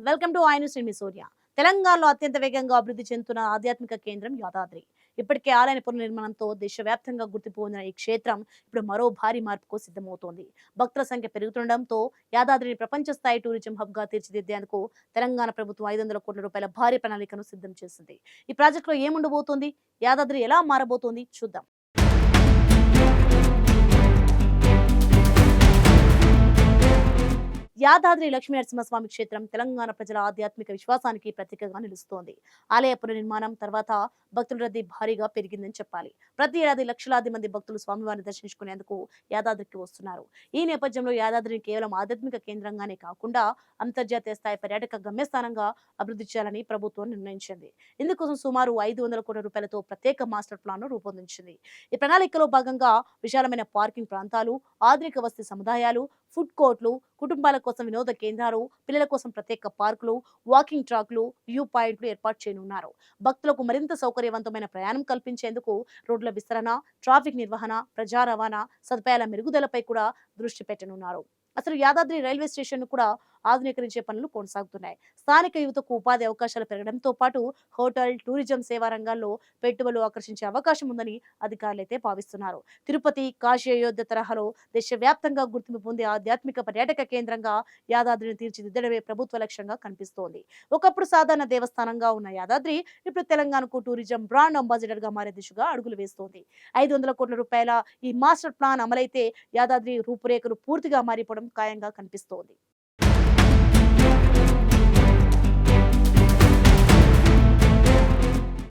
Welcome to I news. నేను సూర్య. తెలంగాణలో అత్యంత వేగంగా అభివృద్ధి చెందుతున్న ఆధ్యాత్మిక కేంద్రం యాదాద్రి. ఇప్పటికే ఆలయ పునర్నిర్మాణంతో దేశవ్యాప్తంగా గుర్తింపు పొందిన ఈ క్షేత్రం ఇప్పుడు మరో భారీ మార్పుకు సిద్ధమవుతోంది. భక్తుల సంఖ్య పెరుగుతుండటంతో యాదాద్రిని ప్రపంచ స్థాయి టూరిజం హబ్ గా తీర్చిదిద్దేందుకు తెలంగాణ ప్రభుత్వం 500 కోట్ల రూపాయల భారీ ప్రణాళికను సిద్ధం చేసింది. ఈ ప్రాజెక్టులో ఏముండబోతోంది, యాదాద్రి ఎలా మారబోతోంది చూద్దాం. యాదాద్రి లక్ష్మీ నరసింహస్వామి క్షేత్రం తెలంగాణ ప్రజల ఆధ్యాత్మిక విశ్వాసానికి ప్రతీకగా నిలుస్తోంది. ఆలయ పునర్నిర్మాణం తర్వాత భక్తుల రద్దీ భారీగా పెరిగిందని చెప్పాలి. ప్రతి ఏడాది లక్షలాది మంది భక్తులు స్వామివారిని దర్శించుకునేందుకు యాదాద్రికి వస్తున్నారు. ఈ నేపథ్యంలో యాదాద్రిని కేవలం ఆధ్యాత్మిక కేంద్రంగానే కాకుండా అంతర్జాతీయ స్థాయి పర్యాటక గమ్యస్థానంగా అభివృద్ధి చేయాలని ప్రభుత్వం నిర్ణయించింది. ఇందుకోసం సుమారు 500 కోట్ల రూపాయలతో ప్రత్యేక మాస్టర్ ప్లాన్ ను రూపొందించింది. ఈ ప్రణాళికలో భాగంగా విశాలమైన పార్కింగ్ ప్రాంతాలు, ఆధునిక వసతి సముదాయాలు, ఫుడ్ కోర్టులు, కుటుంబాల కోసం వినోద కేంద్రాలు, పిల్లల కోసం ప్రత్యేక పార్కులు, వాకింగ్ ట్రాక్లు, వ్యూ పాయింట్లు ఏర్పాటు చేయనున్నారు. భక్తులకు మరింత సౌకర్యవంతమైన ప్రయాణం కల్పించేందుకు రోడ్ల విస్తరణ, ట్రాఫిక్ నిర్వహణ, ప్రజా రవాణా సదుపాయాల మెరుగుదలపై కూడా దృష్టి పెట్టనున్నారు. అసలు యాదాద్రి రైల్వే స్టేషన్ ను కూడా ఆధునీకరించే పనులు కొనసాగుతున్నాయి. స్థానిక యువతకు ఉపాధి అవకాశాలు పెరగడంతో పాటు హోటల్, టూరిజం సేవా రంగాల్లో పెట్టుబడులు ఆకర్షించే అవకాశం ఉందని అధికారులైతే భావిస్తున్నారు. తిరుపతి, కాశీ, అయోధ్య తరహాలో దేశవ్యాప్తంగా గుర్తింపు పొందే ఆధ్యాత్మిక పర్యాటక కేంద్రంగా యాదాద్రిని తీర్చిదిద్దడమే ప్రభుత్వ లక్ష్యంగా కనిపిస్తోంది. ఒకప్పుడు సాధారణ దేవస్థానంగా ఉన్న యాదాద్రి ఇప్పుడు తెలంగాణకు టూరిజం బ్రాండ్ అంబాసిడర్ గా మారే దిశగా అడుగులు వేస్తోంది. 500 కోట్ల రూపాయల ఈ మాస్టర్ ప్లాన్ అమలైతే యాదాద్రి రూపురేఖలు పూర్తిగా మారిపోవడం ఖాయంగా కనిపిస్తోంది.